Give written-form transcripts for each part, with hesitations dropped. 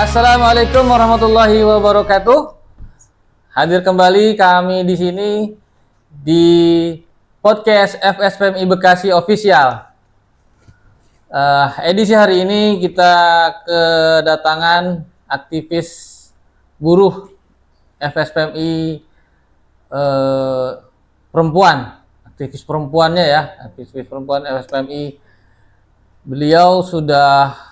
Assalamualaikum warahmatullahi wabarakatuh. Hadir kembali kami di sini di podcast FSPMI Bekasi Official. Edisi hari ini kita kedatangan aktivis buruh FSPMI perempuan, aktivis perempuannya ya, aktivis perempuan FSPMI. Beliau sudah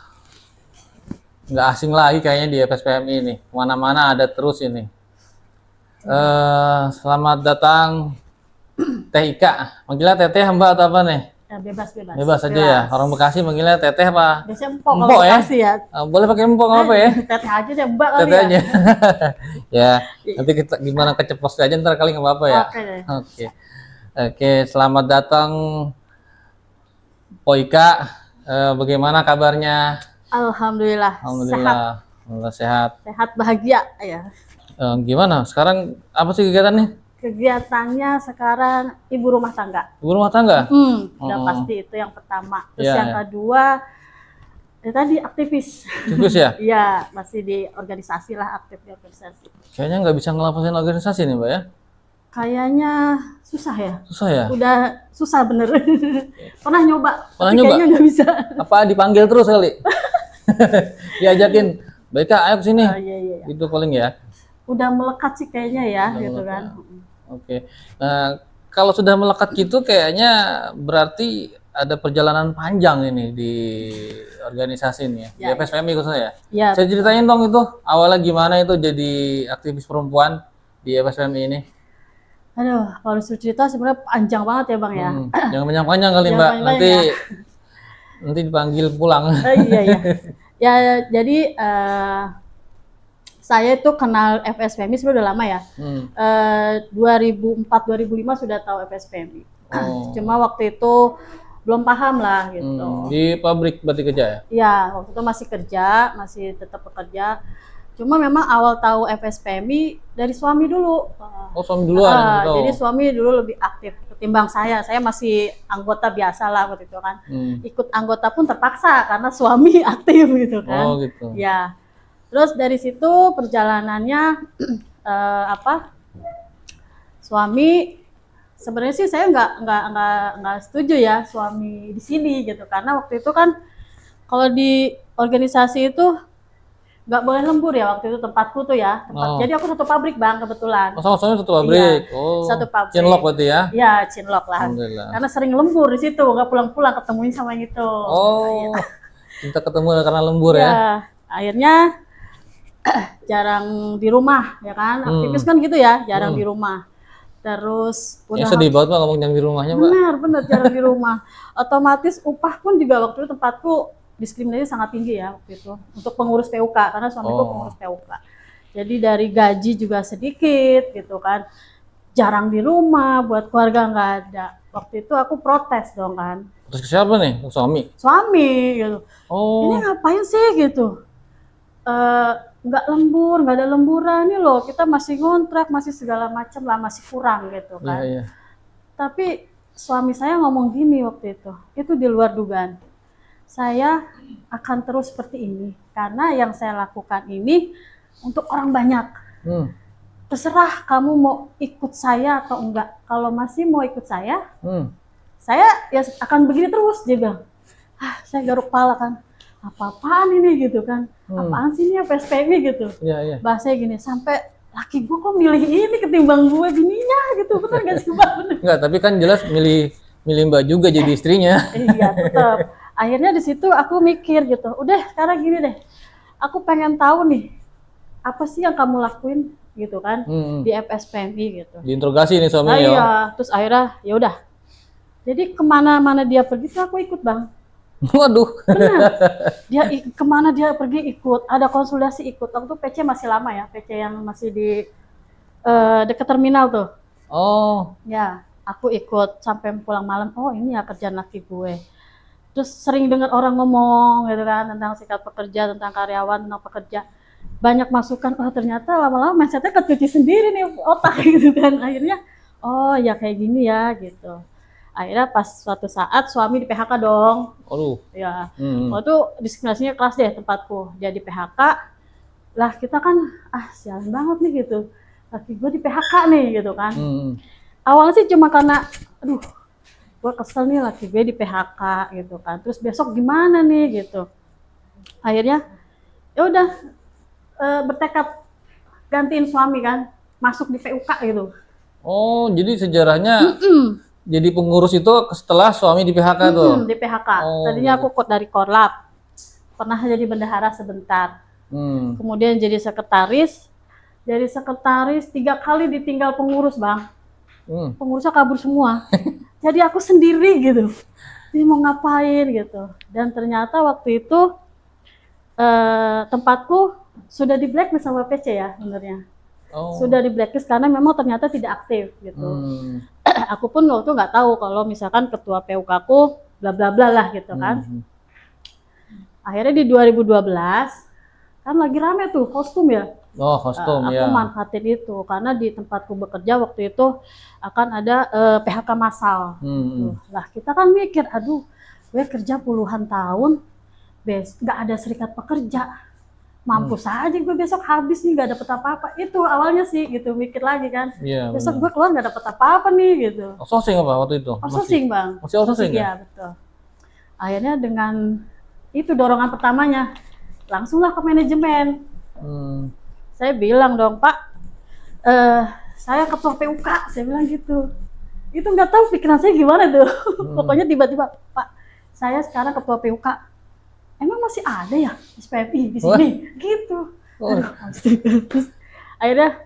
nggak asing lagi kayaknya di FSPMI ini, mana-mana ada terus ini. Selamat datang Teh Ika. Manggilnya Teteh Mbak atau apa nih? Ya, bebas Bebas aja ya. Orang Bekasi manggilnya Teteh apa? Biasanya empok Empok kalau ya? Bekasi ya. Boleh pakai empok nggak apa ya? Teteh aja deh, Mbak kali Teteh ya. aja. Ya, nanti kita gimana keceplos aja ntar kali nggak apa-apa ya. Oke deh. Oke, selamat datang Po Ika. Bagaimana kabarnya? Alhamdulillah. Alhamdulillah. Alhamdulillah sehat. Sehat bahagia ya. Gimana? Sekarang apa sih kegiatannya? Kegiatannya sekarang ibu rumah tangga. Ibu rumah tangga? Udah pasti itu yang pertama. Terus Ya, yang kedua, tadi aktivis. Aktivis ya? Iya, masih di organisasi lah, aktif di organisasi. Kayaknya nggak bisa ngelapasin organisasi nih Mbak ya? Kayaknya susah ya. Susah ya? Udah susah bener. Pernah nyoba, Pernah tapi nyoba? kayaknya nggak bisa. Apa dipanggil terus kali? Diajakin, baik Kak, ayo kesini. Oh, iya. Itu paling ya. Udah melekat sih kayaknya ya, Udah gitu melekat. kan. Oke. Nah, kalau sudah melekat gitu kayaknya berarti ada perjalanan panjang ini di organisasi ini ya, di Ya, FSPMI khususnya ya. Ya, Saya ceritain dong itu awalnya gimana itu jadi aktivis perempuan di FSPMI ini. aduh, kalau disuruh cerita sebenarnya panjang banget ya Bang ya. Jangan panjang-panjang kali Jangan Mbak, panjang-panjang nanti dipanggil pulang. Iya. Ya, jadi saya itu kenal FSPMI sebenarnya udah lama ya. 2004-2005 sudah tahu FSPMI. Oh. Cuma waktu itu belum paham lah gitu. Di pabrik berarti kerja ya? Iya, waktu itu masih tetap bekerja. Cuma memang awal tahu FSPMI dari suami dulu. Oh, suami duluan yang tahu. Jadi suami dulu lebih aktif ketimbang saya. Saya masih anggota biasa lah waktu itu kan. Ikut anggota pun terpaksa karena suami aktif gitu kan. Oh gitu. Ya. Terus dari situ perjalanannya suami sebenarnya sih saya nggak setuju ya suami di sini gitu karena waktu itu kan kalau di organisasi itu nggak boleh lembur ya waktu itu tempatku tuh ya jadi aku satu pabrik Bang kebetulan. Oh, sama suami satu pabrik. Iya, Oh, satu pabrik. Cinlok berarti ya? Iya, Cinlok lah. Alhamdulillah. Karena sering lembur di situ, nggak pulang-pulang ketemuin sama yang itu. Oh, kita ketemu karena lembur ya? Ya, akhirnya jarang di rumah ya kan, aktivis kan gitu ya, jarang di rumah. Terus Ya sedih banget Mbak ngomong yang di rumahnya Mbak. benar jarang di rumah. Otomatis upah pun juga waktu itu tempatku diskriminasi sangat tinggi ya waktu itu untuk pengurus PUK karena suamiku pengurus PUK. Jadi dari gaji juga sedikit gitu kan, jarang di rumah, buat keluarga nggak ada. Waktu itu aku protes dong kan. Terus ke siapa nih? Ke suami? Suami gitu. Oh. Ini ngapain sih gitu? Nggak lembur, nggak ada lemburan nih loh. Kita masih ngontrak, masih segala macam lah, masih kurang gitu kan. Iya. Tapi suami saya ngomong gini waktu itu di luar dugaan. Saya akan terus seperti ini karena yang saya lakukan ini untuk orang banyak. Terserah kamu mau ikut saya atau enggak. Kalau masih mau ikut saya ya akan begini terus, dia bilang. Saya garuk kepala kan. Apa-apaan ini gitu kan? Apaan sih ini FSPMI gitu? Iya. Bahasanya gini, sampai laki gue kok milih ini ketimbang gue gininya gitu, betul nggak sih Mbak? Enggak, tapi kan jelas milih Mbak juga jadi istrinya. Iya tetap. Akhirnya di situ aku mikir gitu, udah sekarang gini deh, aku pengen tahu nih apa sih yang kamu lakuin gitu kan di FSPMI gitu. Diinterogasi nih suaminya ya? Iya, terus akhirnya ya udah. Jadi kemana-mana dia pergi tuh aku ikut Bang. Waduh. Benar. Dia kemana dia pergi ikut, ada konsultasi ikut. Waktu PC masih lama ya, PC yang masih di dekat terminal tuh. Oh. Ya, aku ikut sampai pulang malam. Oh ini ya kerjaan laki gue. Terus sering dengar orang ngomong gitu kan tentang sikap pekerja, tentang karyawan, tentang pekerja. Banyak masukan, oh ternyata lama-lama mindsetnya kecuci sendiri nih otak gitu kan. Akhirnya, oh ya kayak gini ya gitu. Akhirnya pas suatu saat suami di PHK dong. Aduh. Ya, waktu diskriminasinya keras deh tempatku. Dia di PHK, Lah kita kan sialan banget nih gitu. Laki gue di PHK nih gitu kan. Awalnya sih cuma karena aduh gue kesel nih laki gue di PHK gitu kan. Terus besok gimana nih gitu. Akhirnya ya udah bertekad gantiin suami kan, masuk di PUK gitu. Oh, jadi sejarahnya jadi pengurus itu setelah suami di PHK tuh. Di PHK. Oh, Tadinya aku dari Korlap, pernah jadi bendahara sebentar. Kemudian jadi sekretaris. Dari sekretaris 3 kali ditinggal pengurus, Bang. Pengurusnya kabur semua. Jadi aku sendiri gitu. Ini mau ngapain gitu. Dan ternyata waktu itu tempatku sudah di blacklist sama PC ya sebenarnya. Sudah di blacklist karena memang ternyata tidak aktif gitu. Aku pun waktu nggak tahu kalau misalkan ketua PUK aku bla bla bla lah gitu kan. Akhirnya di 2012 kan lagi rame tuh kostum ya. Oh, kostum aku manfaatin itu karena di tempatku bekerja waktu itu akan ada PHK massal. Lah kita kan mikir, aduh, gue kerja puluhan tahun, nggak ada serikat pekerja, mampus aja gue besok habis nih nggak dapet apa-apa. Itu awalnya sih gitu mikir lagi kan. Besok gue keluar nggak dapet apa-apa nih gitu. Outsourcing apa waktu itu? Outsourcing Bang. Masih outsourcing ya? Iya betul. Akhirnya dengan itu dorongan pertamanya, langsunglah ke manajemen. Saya bilang dong, Pak, saya ketua PUK, saya bilang gitu. Itu nggak tahu pikiran saya gimana tuh. Pokoknya tiba-tiba, Pak, saya sekarang ketua PUK. Emang masih ada ya SPMI di sini? Gitu. Aduh, terus akhirnya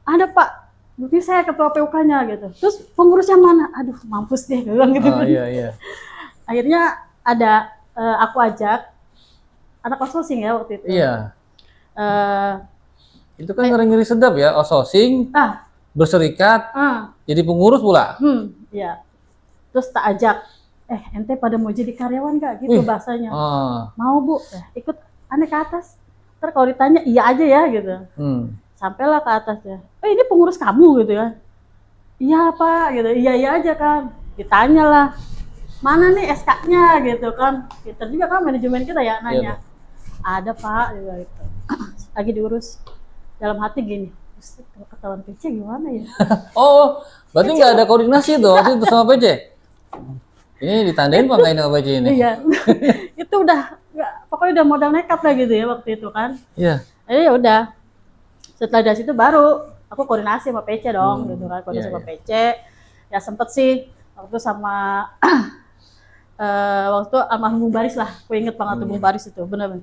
ada Pak, berarti saya ketua PUK-nya gitu. Terus pengurusnya mana? Aduh, mampus deh, bilang gitu. Iya. Akhirnya ada aku ajak anak outsourcing ya waktu itu. Iya. Itu kan ngeri-ngeri sedap ya, outsourcing, berserikat, jadi pengurus pula. Iya. Terus tak ajak, ente pada mau jadi karyawan gak? Gitu bahasanya. Mau Bu, ikut aneh ke atas. Ntar kalau ditanya iya aja ya gitu. Sampailah ke atas ya. Ini pengurus kamu gitu ya? Iya Pak, gitu. Iya aja kan. Ditanya lah, mana nih SK-nya gitu kan. Kita juga kan manajemen kita ya nanya. Ada Pak, gitu. Lagi diurus. Dalam hati gini, kalau ketahuan PC gimana ya? Oh, berarti nggak ada koordinasi tuh waktu itu sama PC? Ini ditandain Pak nggak ini sama PC ini? Iya, itu udah, pokoknya udah modal nekat lah gitu ya waktu itu kan. Iya. Ya udah, setelah dari situ baru aku koordinasi sama PC dong, gitu kan, koordinasi sama PC. Ya sempet sih waktu sama waktu almarhum Bung Baris lah, aku inget banget tuh Bung Baris itu, bener-bener.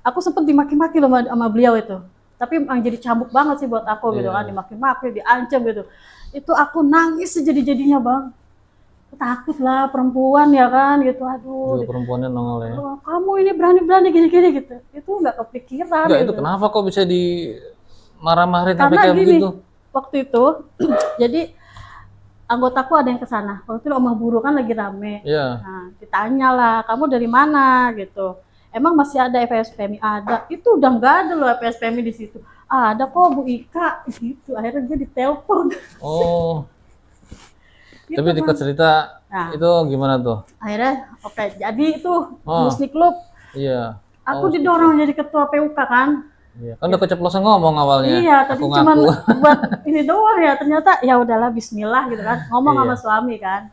Aku sempet dimaki-maki loh sama beliau itu, tapi emang jadi cambuk banget sih buat aku gitu kan, dimaki-maki, diancam gitu. Itu aku nangis sejadi-jadinya Bang, takut lah perempuan ya kan gitu, aduh. Perempuannya nongol ya. Kamu ini berani-berani gini-gini gitu, itu nggak kepikiran. Enggak, gitu. Itu kenapa kok bisa di marah-marahin sampai kayak gini, begitu? Waktu itu, jadi anggotaku ada yang kesana, waktu itu Omah Buruh kan lagi rame. Nah, ditanya lah, kamu dari mana gitu. Emang masih ada FSPMI? Ada. Itu udah nggak ada loh FSPMI di situ. Ada kok Bu Ika gitu. Akhirnya dia ditelepon. Oh. Gitu, tapi dekat cerita itu gimana tuh? Akhirnya jadi itu Musni Klub. Iya. Aku didorong jadi ketua PUK kan. Iya, kan udah keceplosan ngomong awalnya. Iya, tadi cuma buat ini doang ya. Ternyata ya udahlah bismillah gitu kan. Ngomong sama suami kan.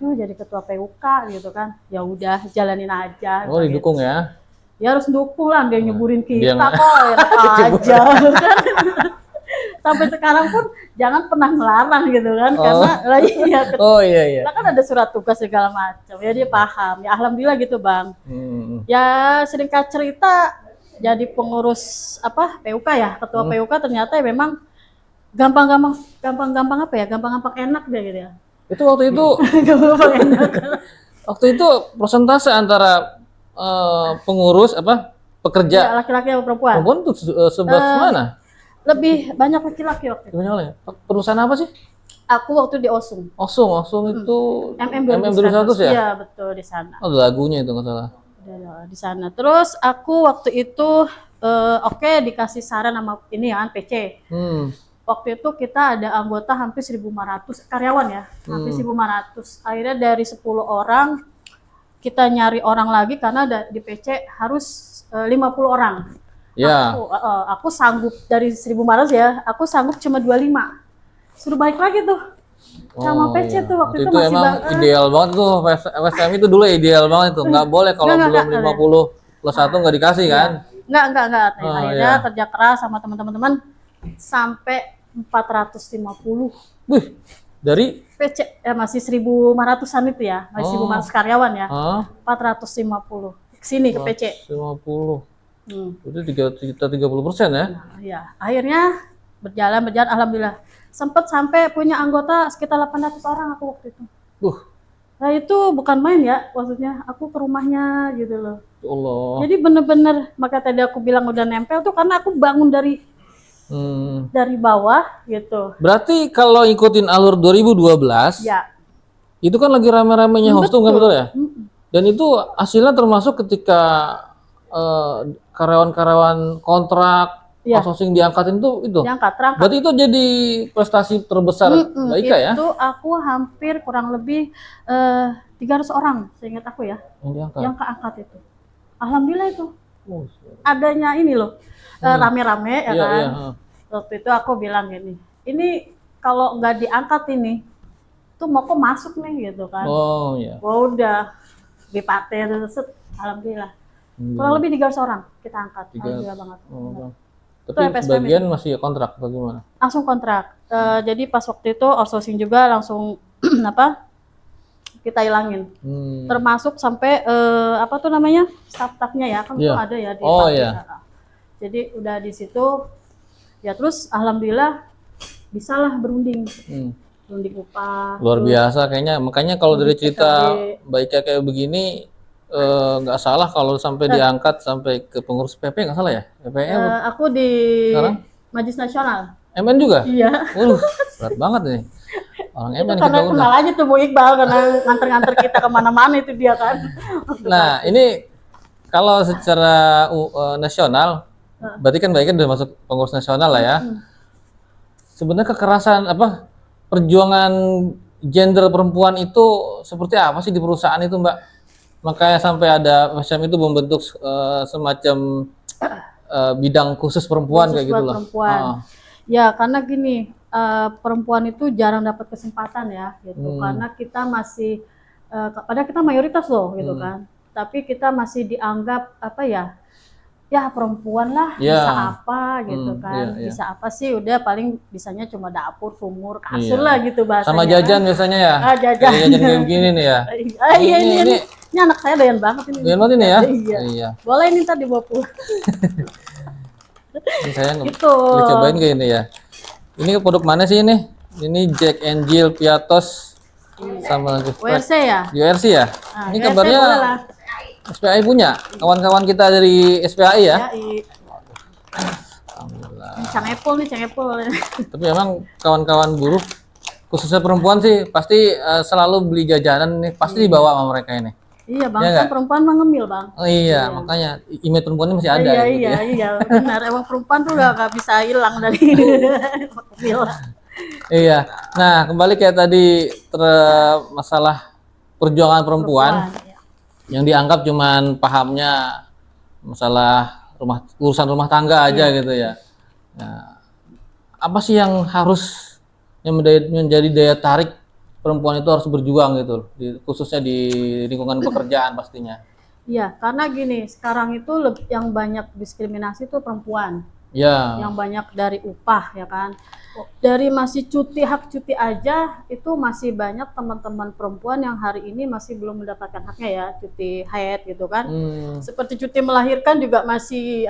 Tuh jadi ketua PUK gitu kan. Ya udah jalanin aja. Oh, didukung gitu. Ya. Ya harus dukung lah, dia nyuburin kita kok, enak aja. Sampai sekarang pun jangan pernah melarang gitu kan, karena iya. Kan ada surat tugas segala macam, ya dia paham. Ya alhamdulillah gitu Bang. Ya singkat cerita jadi pengurus PUK ya, ketua PUK ternyata ya memang gampang apa ya, gampang enak deh gitu ya. Itu waktu itu gampang enak. Waktu itu persentase antara pengurus pekerja ya, laki-laki atau perempuan? Perempuan tuh sebelah mana? Lebih banyak laki-laki waktu itu. Perusahaan apa sih? Aku waktu di Osung. Osung itu MM21 ya? Iya betul di sana. Oh, lagunya itu nggak salah. Di sana. Terus aku waktu itu dikasih saran sama ini ya PC. Waktu itu kita ada anggota hampir 1.500 karyawan ya, hampir 1.500. Akhirnya dari 10 orang kita nyari orang lagi karena di PC harus 50 orang. Ya. Aku sanggup dari 1.500 ya, aku sanggup cuma 25. Suruh balik lagi tuh sama PC Iya. tuh waktu itu Itu masih emang ideal banget tuh. PSPM itu dulu ideal banget tuh. Nggak boleh kalau belum 50+1 nggak dikasih kan? Enggak. Oh Akhirnya iya. kerja keras sama teman-teman sampai 450. Wih, dari PC masih 1.500-an itu ya, masih 1.500 karyawan ya. ah, 450 sini ke PC. 150. Hmm. Itu 330% ya? Nah, ya, akhirnya berjalan alhamdulillah. Sempat sampai punya anggota sekitar 800 orang aku waktu itu. Nah, itu bukan main ya, maksudnya aku ke rumahnya gitu loh. Allah. Jadi bener-bener, maka tadi aku bilang udah nempel tuh karena aku bangun dari bawah gitu. Berarti kalau ikutin alur 2012, Ya, itu kan lagi rame-ramenya hostum kan, betul ya? Dan itu hasilnya termasuk ketika karyawan-karyawan kontrak, outsourcing diangkatin itu. diangkat, terangkat. Berarti itu jadi prestasi terbesar Mbak Ika ya? Itu aku hampir kurang lebih 300 orang, seingat aku ya, yang keangkat itu. Alhamdulillah itu. Adanya ini loh, rame-rame ya kan. Waktu itu aku bilang gini, ini kalau nggak diangkat ini, tuh mau kok masuk nih gitu kan. Oh iya. Udah dipaten, alhamdulillah. Kurang lebih 300 orang kita angkat. Alhamdulillah banget. Tapi sebagian masih kontrak atau gimana? Langsung kontrak. Jadi pas waktu itu outsourcing juga langsung kita hilangin. Termasuk sampai apa tuh namanya, staff-staffnya ya, kan itu ada ya di Jadi udah di situ ya, terus alhamdulillah bisalah berunding. Berunding upah. Luar biasa kayaknya. Makanya kalau dari cerita Mbak Ika kayak begini, nggak salah kalau sampai diangkat sampai ke pengurus PP, nggak salah ya? PPM. Aku di sekarang Majelis Nasional. MN juga? Iya. Berat banget nih. Orang MN itu karena kenal aja tuh Bu Iqbal, karena nganter-nganter kita kemana-mana itu dia kan. Nah, ini kalau secara nasional, berarti kan Mbak Ika udah masuk pengurus nasional lah ya. Sebenarnya kekerasan perjuangan gender perempuan itu seperti apa sih di perusahaan itu, Mbak? Makanya sampai ada macam itu membentuk semacam bidang khusus perempuan kayak gitu loh. Ya karena gini, perempuan itu jarang dapat kesempatan ya gitu, karena kita masih padahal kita mayoritas loh gitu kan, tapi kita masih dianggap ya perempuan lah, bisa apa gitu kan, bisa apa sih, udah paling bisanya cuma dapur, sumur, kasur lah gitu bahasanya. Sama jajan biasanya ya? Jajan. Jajan kayak begini nih ya? Ini anak saya doyan banget ini. Doyan banget ini ya? Iya. Boleh ini tadi dibawa pulang. Ini saya cobain kayak ini ya. Ini produk mana sih ini? Ini Jack and Jill Piatos sama URC ya? URC ya? Ini kabarnya SPAI punya, kawan-kawan kita dari SPAI ya? Alhamdulillah. Cang Apple. Tapi emang kawan-kawan buruh, khususnya perempuan sih, pasti selalu beli jajanan nih, pasti dibawa sama mereka ini. Iya Bang, kan perempuan mah ngemil Bang. Oh iya, makanya image perempuannya masih ada. Iya, benar. Emang perempuan tuh gak bisa hilang dari ngemil. Iya, nah kembali kayak tadi masalah perjuangan perempuan. Yang dianggap cuman pahamnya masalah urusan rumah tangga aja gitu ya. Nah, apa sih yang menjadi daya tarik perempuan itu harus berjuang gitu, khususnya di lingkungan pekerjaan pastinya? Iya, karena gini, sekarang itu yang banyak diskriminasi itu perempuan. Ya. Yang banyak dari upah ya kan. Dari masih hak cuti aja itu masih banyak teman-teman perempuan yang hari ini masih belum mendapatkan haknya ya, cuti haid gitu kan. Seperti cuti melahirkan juga masih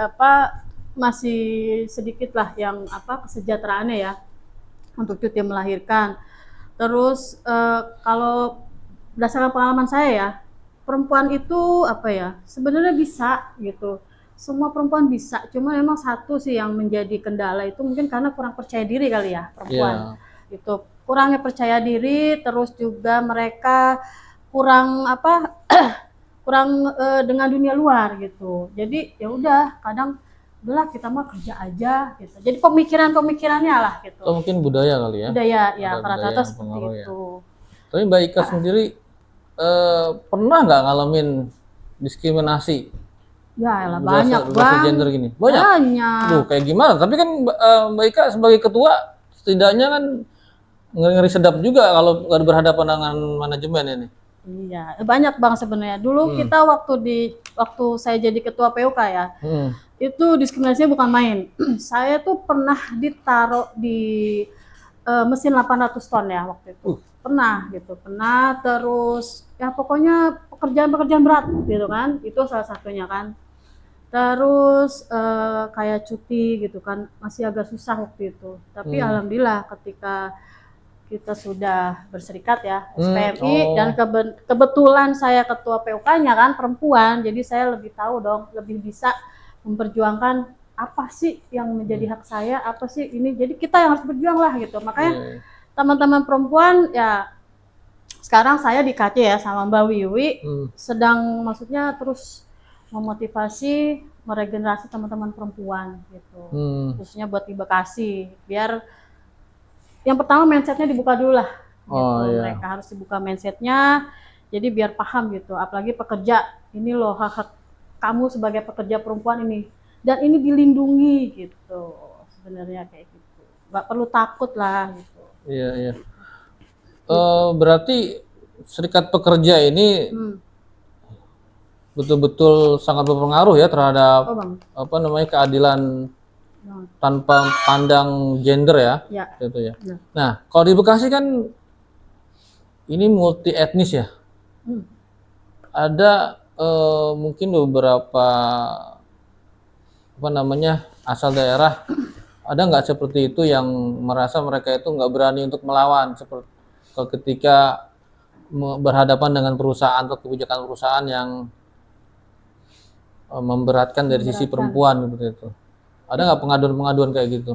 sedikit lah yang kesejahteraannya ya untuk cuti melahirkan. Terus kalau berdasarkan pengalaman saya ya, perempuan itu sebenarnya bisa gitu. Semua perempuan bisa, cuma memang satu sih yang menjadi kendala itu mungkin karena kurang percaya diri kali ya perempuan. Itu kurangnya percaya diri, terus juga mereka kurang dengan dunia luar gitu. Jadi ya udah, kadang udahlah kita mah kerja aja gitu. Jadi pemikirannya lah gitu. Atau mungkin budaya kali ya? Budaya ya, rata-rata seperti itu. Tapi Mbak Ika sendiri pernah nggak ngalamin diskriminasi Ya elah, banyak berasa bang. gender gini? Banyak. Banyak. Duh, kayak gimana? Tapi kan Mbak Ika sebagai ketua setidaknya kan ngeri sedap juga kalau nggak berhadapan dengan manajemen ini. Iya, banyak bang sebenarnya. Dulu kita waktu saya jadi ketua PUK ya, itu diskriminasinya bukan main. Saya tuh pernah ditaruh di mesin 800 ton ya waktu itu. Pernah gitu, pernah terus ya pokoknya pekerjaan-pekerjaan berat gitu kan. Itu salah satunya kan. Terus kayak cuti gitu kan masih agak susah waktu itu. Tapi alhamdulillah ketika kita sudah berserikat ya SPMI dan kebetulan saya ketua PUK-nya kan perempuan, jadi saya lebih tahu dong, lebih bisa memperjuangkan apa sih yang menjadi hak saya, apa sih ini, jadi kita yang harus berjuang lah gitu. Makanya teman-teman perempuan ya, sekarang saya di KC ya sama Mbak Wiwi sedang maksudnya terus memotivasi meregenerasi teman-teman perempuan gitu, khususnya buat di Bekasi, biar yang pertama mindsetnya dibuka dulu lah gitu. Mereka harus dibuka mindsetnya, jadi biar paham gitu, apalagi pekerja ini loh hak-hak kamu sebagai pekerja perempuan ini, dan ini dilindungi gitu sebenarnya kayak gitu, nggak perlu takut lah gitu. Iya, iya. Berarti serikat pekerja ini betul-betul sangat berpengaruh ya terhadap apa namanya keadilan tanpa pandang gender ya, gitu ya. Nah, kalau di Bekasi kan ini multi etnis ya. Ada mungkin beberapa apa namanya asal daerah, ada nggak seperti itu yang merasa mereka itu nggak berani untuk melawan seperti ketika berhadapan dengan perusahaan atau kebijakan perusahaan yang memberatkan dari sisi perempuan seperti itu? Ada nggak pengaduan-pengaduan kayak gitu?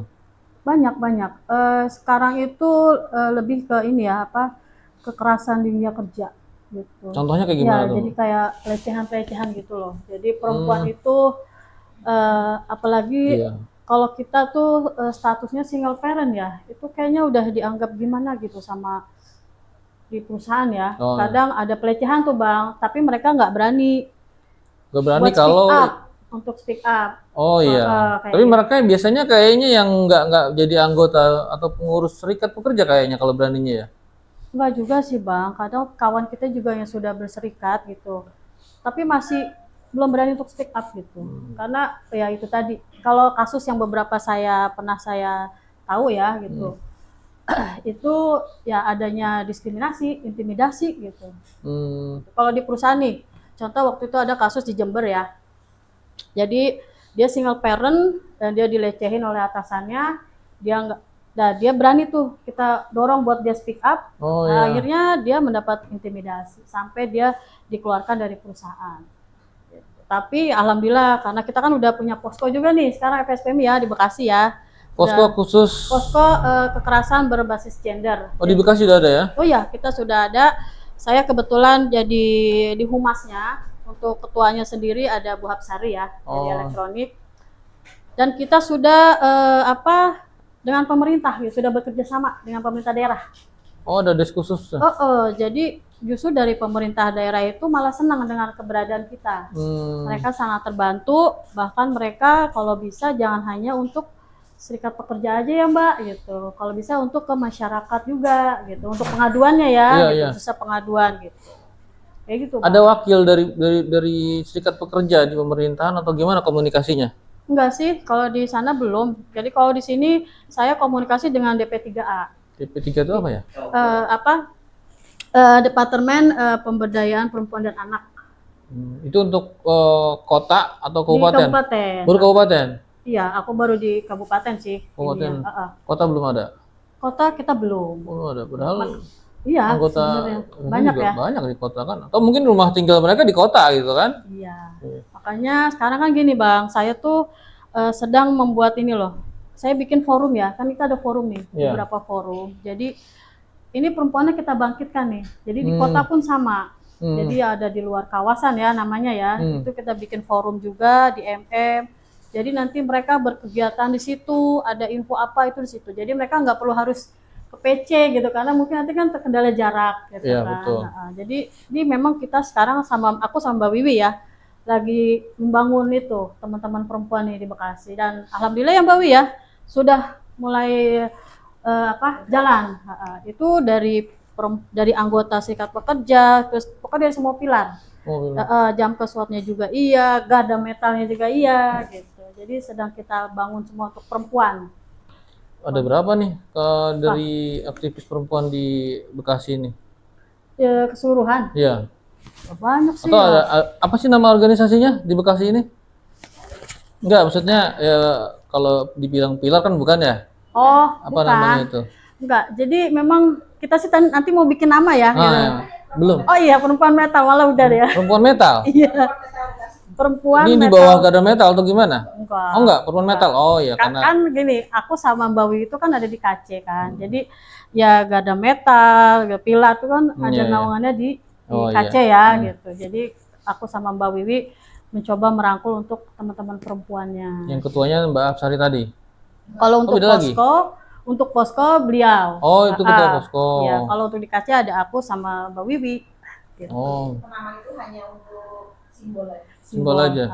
Banyak. Sekarang itu lebih ke ini ya, apa, kekerasan di dunia kerja gitu. Contohnya kayak gimana Ya, tuh? jadi kayak pelecehan itu loh. Jadi perempuan itu apalagi kalau kita tuh statusnya single parent ya, itu kayaknya udah dianggap gimana gitu sama di perusahaan ya. Kadang ada pelecehan tuh bang, tapi mereka nggak berani. Gak berani buat kalau untuk speak up. Oh iya. Tapi mereka biasanya kayaknya yang nggak jadi anggota atau pengurus serikat pekerja kayaknya kalau beraninya ya. Enggak juga sih bang, kadang kawan kita juga yang sudah berserikat gitu, tapi masih belum berani untuk speak up gitu. Karena ya itu tadi, kalau kasus yang beberapa pernah saya tahu ya gitu, itu ya adanya diskriminasi, intimidasi gitu. Kalau di perusahaan nih, contoh waktu itu ada kasus di Jember ya, jadi dia single parent dan dia dilecehin oleh atasannya, dia berani tuh kita dorong buat dia speak up. Akhirnya dia mendapat intimidasi sampai dia dikeluarkan dari perusahaan. Tapi alhamdulillah karena kita kan udah punya posko juga nih sekarang FSPMI ya di Bekasi ya. Posko khusus. Posko kekerasan berbasis gender. Oh di Bekasi sudah ada ya? Oh iya, kita sudah ada. Saya kebetulan jadi di humasnya. Untuk ketuanya sendiri ada Bu Hapsari ya, dari elektronik. Dan kita sudah dengan pemerintah ya, sudah bekerja sama dengan pemerintah daerah. Oh, ada desk khusus. Jadi justru dari pemerintah daerah itu malah senang dengan keberadaan kita. Mereka sangat terbantu, bahkan mereka kalau bisa jangan hanya untuk serikat pekerja aja ya Mbak gitu. Kalau bisa untuk ke masyarakat juga gitu, untuk pengaduannya ya, gitu, susah pengaduan gitu. Kayak gitu. Ada wakil dari serikat pekerja di pemerintahan atau gimana komunikasinya? Enggak sih, kalau di sana belum. Jadi kalau di sini saya komunikasi dengan DP3A. DP3 itu apa ya? Departemen Pemberdayaan Perempuan dan Anak. Itu untuk kota atau kabupaten? Di kabupaten. Baru kabupaten? Iya, aku baru di kabupaten sih. Kabupaten. Kota belum ada? Kota kita belum. Belum ada, padahal iya, anggota banyak ya. Banyak di kota kan? Atau mungkin rumah tinggal mereka di kota gitu kan? Iya. Makanya sekarang kan gini Bang, saya tuh sedang membuat ini loh. Saya bikin forum ya, kan kita ada forum nih, beberapa forum. Jadi ini perempuannya kita bangkitkan nih. Jadi di kota pun sama. Jadi ada di luar kawasan ya namanya ya. Itu kita bikin forum juga di MM. Jadi nanti mereka berkegiatan di situ, ada info apa itu di situ. Jadi mereka nggak perlu harus ke PC gitu karena mungkin nanti kan terkendala jarak gitu kan. Betul. Jadi ini memang kita sekarang aku sama Mbak Wiwi ya lagi membangun itu teman-teman perempuan nih di Bekasi, dan alhamdulillah ya Mbak Wi ya sudah mulai jalan. Itu dari anggota serikat pekerja, terus pokoknya dari semua pilar. Oh, Jam SWOT-nya juga iya, garda metalnya juga iya gitu. Jadi sedang kita bangun semua untuk perempuan. ada berapa nih dari aktivis perempuan di Bekasi ini? Keseluruhan Iya. banyak sih Atau ya. apa sih nama organisasinya di Bekasi ini? Enggak, maksudnya ya kalau dibilang pilar kan bukan ya? Oh, Apa namanya itu? enggak. Jadi memang kita sih nanti mau bikin nama ya. Ah, Gitu. ya. Belum. Oh iya, perempuan metal malah udah ya. Perempuan metal. Iya. Perempuan Ini di metal. bawah garda metal atau gimana? Enggak. Oh enggak, perempuan metal. Oh iya, karena Kan gini, aku sama Mbak Wi itu kan ada di KC kan. Jadi ya garda metal, pilar itu kan ada iya, iya. naungannya di Oh, KC ya gitu. Jadi aku sama Mbak Wiwi mencoba merangkul untuk teman-teman perempuannya. Yang ketuanya Mbak Apsari tadi. Kalau untuk beda lagi? untuk posko beliau. Oh, itu ketua posko. Ya, kalau untuk di KC ada aku sama Mbak Wiwi. Gitu. Oh, Penamaan itu hanya untuk simbol aja. simbol aja.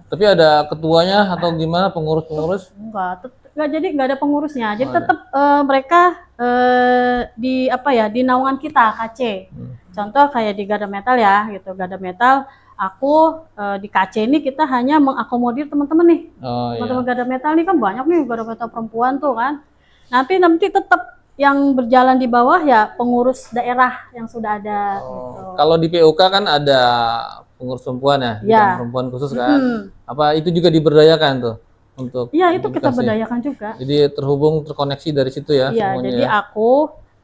Tapi ada ketuanya atau gimana, pengurus-pengurus? Enggak, jadi nggak ada pengurusnya. Jadi tetap mereka di naungan kita KC. Contoh kayak di Garda Metal ya, gitu. Garda Metal, aku di KC ini kita hanya mengakomodir teman-teman nih. Oh, Teman-teman iya. Garda Metal nih kan banyak nih Garda Metal perempuan tuh kan. Nanti tetap yang berjalan di bawah ya pengurus daerah yang sudah ada. Gitu. Kalau di PUK kan ada pengurus perempuan ya, bidang perempuan khusus kan. Apa itu juga diberdayakan tuh untuk? Iya, itu kita Bekasi? berdayakan juga. Jadi terkoneksi dari situ ya Iya, semuanya. jadi Ya.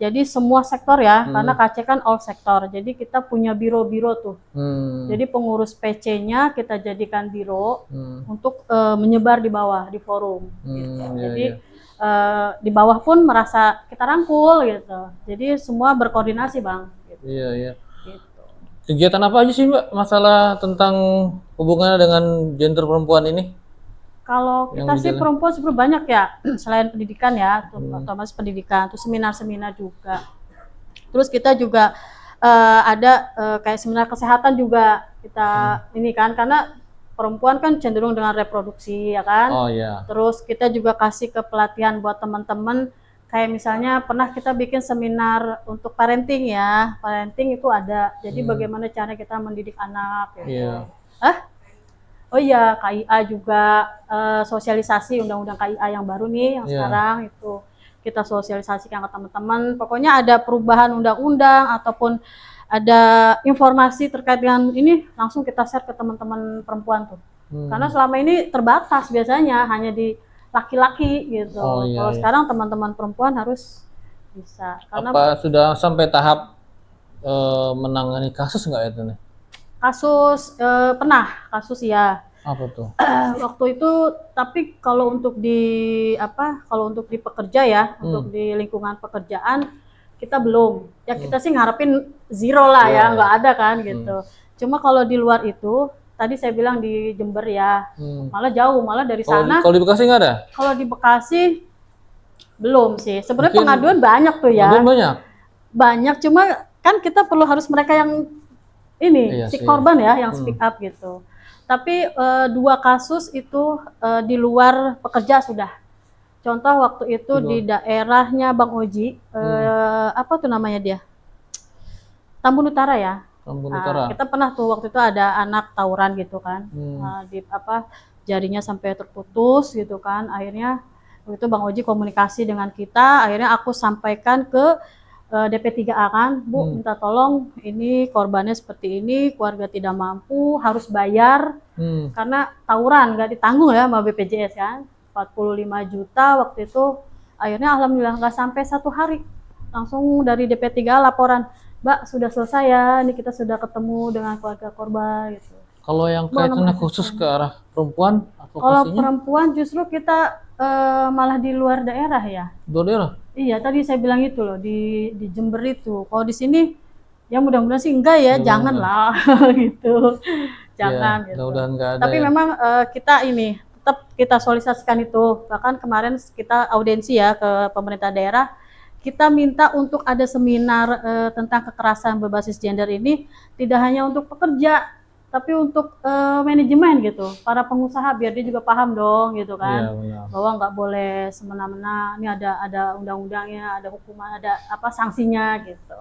jadi semua sektor ya, karena KC kan all sektor. Jadi kita punya biro-biro tuh. Jadi pengurus PC-nya kita jadikan biro untuk menyebar di bawah di forum. Gitu. Iya, Jadi iya. di bawah pun merasa kita rangkul gitu. Jadi semua berkoordinasi Bang. Gitu. Iya, iya. Gitu. Kegiatan apa aja sih Mbak masalah tentang hubungannya dengan gender perempuan ini? Kalau kita sih perempuan sebenarnya banyak ya, selain pendidikan ya, otomatis pendidikan, terus seminar-seminar juga. Terus kita juga ada kayak seminar kesehatan juga kita ini kan, karena perempuan kan cenderung dengan reproduksi ya kan. Oh iya. Terus kita juga kasih ke pelatihan buat teman-teman, kayak misalnya pernah kita bikin seminar untuk parenting ya, parenting itu ada. Jadi bagaimana cara kita mendidik anak gitu. Iya. Oh iya, KIA juga sosialisasi undang-undang KIA yang baru nih yang sekarang itu kita sosialisasikan ke teman-teman. Pokoknya ada perubahan undang-undang ataupun ada informasi terkait dengan ini langsung kita share ke teman-teman perempuan tuh. Karena selama ini terbatas biasanya hanya di laki-laki gitu. Oh, iya, Kalau iya. sekarang teman-teman perempuan harus bisa. Karena Apa sudah sampai tahap menangani kasus nggak itu nih? kasus pernah kasus ya. Apa tuh? Waktu itu, tapi kalau untuk di pekerja ya, untuk di lingkungan pekerjaan kita belum. Ya kita sih ngarepin zero lah ya, nggak ada kan gitu. Cuma kalau di luar itu, tadi saya bilang di Jember ya, malah jauh, malah dari sana. Kalau di Bekasi nggak ada? Kalau di Bekasi belum sih. Sebenarnya pengaduan banyak tuh ya. Pengaduan banyak. Banyak, cuma kan kita perlu harus mereka yang ini si korban ya, yang speak up gitu. Tapi 2 kasus itu di luar pekerja sudah. Contoh waktu itu di daerahnya Bang Oji, apa tuh namanya dia? Tambun Utara ya. Tambun Utara. Kita pernah tuh waktu itu ada anak tawuran gitu kan, jarinya sampai terputus gitu kan. Akhirnya waktu itu Bang Oji komunikasi dengan kita. Akhirnya aku sampaikan ke DP3A kan, Bu minta tolong ini korbannya seperti ini, keluarga tidak mampu, harus bayar karena tawuran nggak ditanggung ya sama BPJS kan, 45 juta waktu itu. Akhirnya alhamdulillah nggak sampai 1 hari langsung dari DP3A laporan, Mbak sudah selesai ya, ini kita sudah ketemu dengan keluarga korban gitu. Kalau yang kaitannya khusus ke arah perempuan, kalau perempuan justru kita malah di luar daerah ya. Luar daerah? Iya, tadi saya bilang itu loh di Jember itu. Kalau di sini ya mudah-mudahan sih enggak ya, janganlah gitu. Jangan gitu. Mudah-mudahan enggak ada. Tapi memang kita ini tetap kita sosialisasikan itu. Bahkan kemarin kita audiensi ya ke pemerintah daerah. Kita minta untuk ada seminar tentang kekerasan berbasis gender ini tidak hanya untuk pekerja, tapi untuk manajemen gitu, para pengusaha biar dia juga paham dong gitu Iya, kan, benar. bahwa nggak boleh semena-mena, ini ada undang-undangnya, ada hukuman, ada apa sanksinya gitu.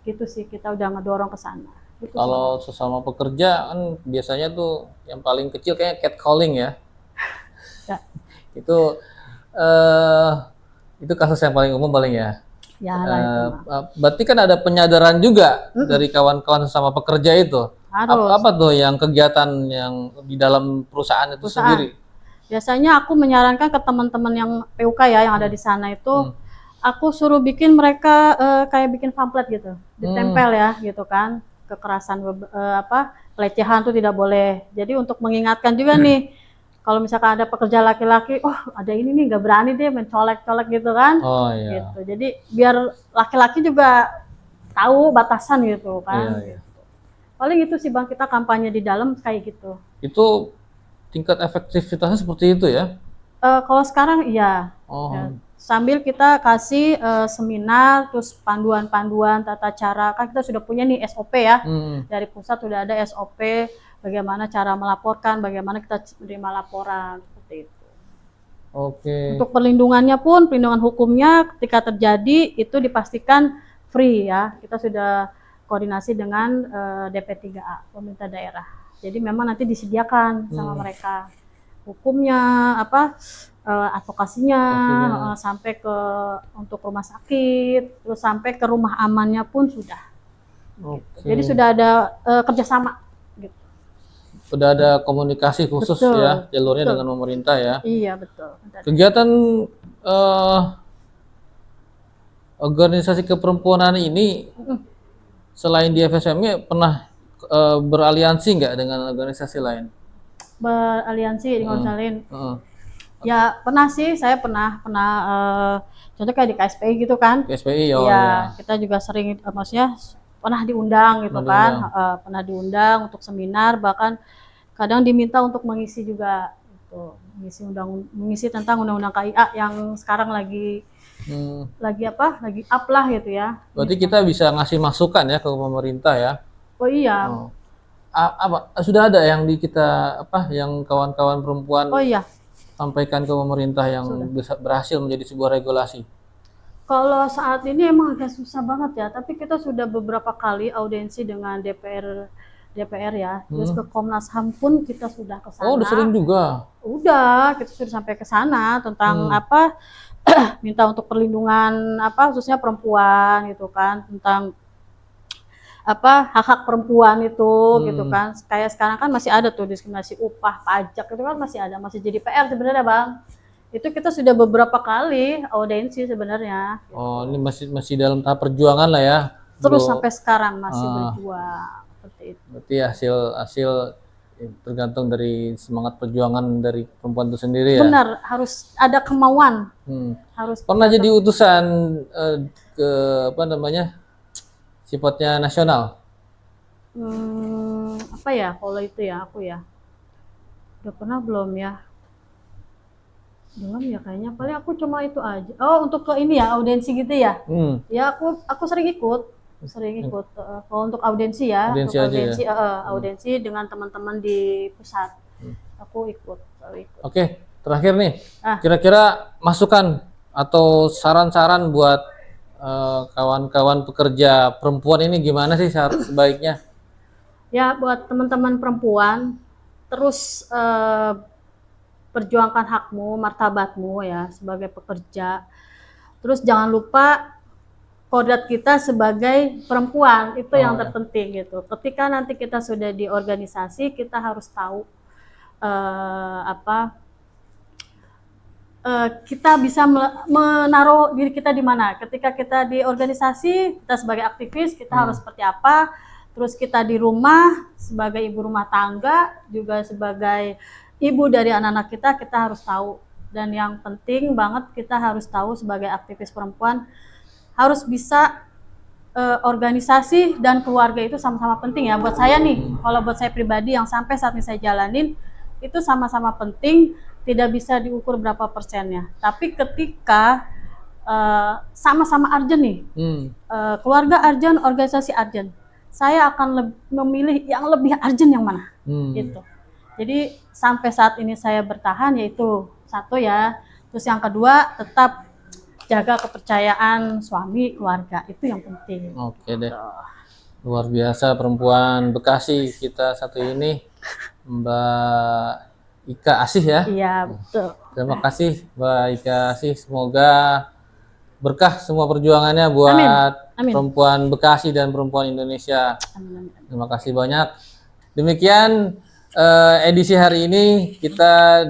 Gitu sih kita udah ngedorong ke sana. Gitu sih. Kalau sesama pekerja kan biasanya tuh yang paling kecil kayak catcalling ya. Ya, Itu eh itu kasus yang paling umum paling ya. ya lah itu mah. Berarti kan ada penyadaran juga dari kawan-kawan sesama pekerja itu. Harus. Apa tuh yang kegiatan yang di dalam perusahaan itu Perusahaan. sendiri? Biasanya aku menyarankan ke teman-teman yang PUK ya yang ada di sana itu, aku suruh bikin mereka kayak bikin pamflet gitu, ditempel ya gitu kan, kekerasan pelecehan tuh tidak boleh. Jadi untuk mengingatkan juga nih, kalau misalkan ada pekerja laki-laki, oh ada ini nih nggak berani deh mencolek-colek gitu kan, Oh iya. gitu. Jadi biar laki-laki juga tahu batasan gitu kan. Iya, iya. Paling itu sih Bang, kita kampanye di dalam kayak gitu. Itu tingkat efektivitasnya seperti itu ya? Kalau sekarang iya. Oh, Ya, sambil kita kasih seminar, terus panduan-panduan tata cara, kan kita sudah punya nih SOP ya, dari pusat sudah ada SOP bagaimana cara melaporkan, bagaimana kita menerima laporan, seperti itu. oke. Untuk perlindungannya pun, perlindungan hukumnya ketika terjadi itu dipastikan free ya, kita sudah koordinasi dengan DP3A, pemerintah daerah. Jadi memang nanti disediakan sama mereka hukumnya, advokasinya, sampai ke untuk rumah sakit, terus sampai ke rumah amannya pun sudah. Oke. Jadi sudah ada kerjasama. Gitu. Udah ada komunikasi khusus Betul, ya jalurnya betul. dengan pemerintah ya. Iya betul. Kegiatan organisasi keperempuanan ini selain di FSMI pernah beraliansi nggak dengan organisasi lain? Beraliansi dengan organisasi lain. Heeh. Ya pernah sih, saya pernah contoh kayak di KSPI gitu kan. KSPI ya. Iya, kita juga sering maksudnya pernah diundang gitu kan, pernah diundang untuk seminar, bahkan kadang diminta untuk mengisi juga gitu, mengisi tentang undang-undang KIA yang sekarang lagi up lah gitu ya. Berarti kita bisa ngasih masukan ya ke pemerintah ya. Oh iya. Sudah ada yang yang kawan-kawan perempuan Oh iya. sampaikan ke pemerintah yang berhasil menjadi sebuah regulasi. Kalau saat ini emang agak susah banget ya, tapi kita sudah beberapa kali audiensi dengan DPR ya, terus ke Komnas HAM pun kita sudah ke sana. Oh, udah sering juga. Udah, kita sudah sampai ke sana tentang minta untuk perlindungan khususnya perempuan gitu kan, tentang hak-hak perempuan itu gitu kan. Kayak sekarang kan masih ada tuh diskriminasi upah, pajak itu kan masih ada, masih jadi PR sebenarnya Bang. Itu kita sudah beberapa kali audiensi sebenarnya. Gitu. Oh, ini masih dalam tahap perjuangan lah ya. Terus sampai sekarang masih berjuang seperti itu. Berarti hasil tergantung dari semangat perjuangan dari perempuan itu sendiri ya. Benar, harus ada kemauan. Harus pernah jadi utusan ke sifatnya nasional. Kalau itu ya aku ya. Udah pernah belum ya? Belum ya kayaknya, paling aku cuma itu aja. Oh, untuk ke ini ya, audiensi gitu ya? Ya aku sering ikut. Kalau untuk audiensi ya, audiensi dengan teman-teman di pusat. Aku ikut. Oke, terakhir nih. Kira-kira masukan atau saran-saran buat kawan-kawan pekerja perempuan ini gimana sih sebaiknya? Ya, buat teman-teman perempuan, terus perjuangkan hakmu, martabatmu ya sebagai pekerja. Terus jangan lupa kodrat kita sebagai perempuan, itu yang terpenting gitu. Ketika nanti kita sudah di organisasi, kita harus tahu kita bisa menaruh diri kita di mana. Ketika kita di organisasi, kita sebagai aktivis, kita harus seperti apa. Terus kita di rumah, sebagai ibu rumah tangga, juga sebagai ibu dari anak-anak kita harus tahu. Dan yang penting banget kita harus tahu sebagai aktivis perempuan, harus bisa organisasi dan keluarga itu sama-sama penting ya. Buat saya nih, kalau buat saya pribadi yang sampai saat ini saya jalanin, itu sama-sama penting, tidak bisa diukur berapa persennya. Tapi ketika sama-sama urgent nih, keluarga urgent, organisasi urgent, saya akan memilih yang lebih urgent yang mana. Gitu. Jadi sampai saat ini saya bertahan, yaitu satu ya. Terus yang kedua, tetap jaga kepercayaan suami, keluarga, itu yang penting. Oke deh. Luar biasa perempuan Bekasi kita satu ini, Mbak Ika Asih ya. Iya, betul. Terima kasih Mbak Ika Asih. Semoga berkah semua perjuangannya buat Amin. perempuan Bekasi dan perempuan Indonesia. Amin. Terima kasih banyak. Demikian edisi hari ini kita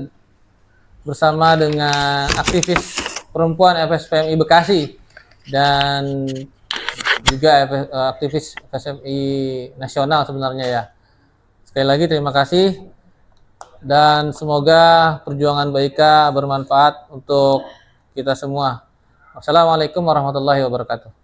bersama dengan aktivis perempuan FSPMI Bekasi dan juga aktivis FSMI nasional sebenarnya ya. Sekali lagi terima kasih dan semoga perjuangan Mbak Ika bermanfaat untuk kita semua. Wassalamualaikum warahmatullahi wabarakatuh.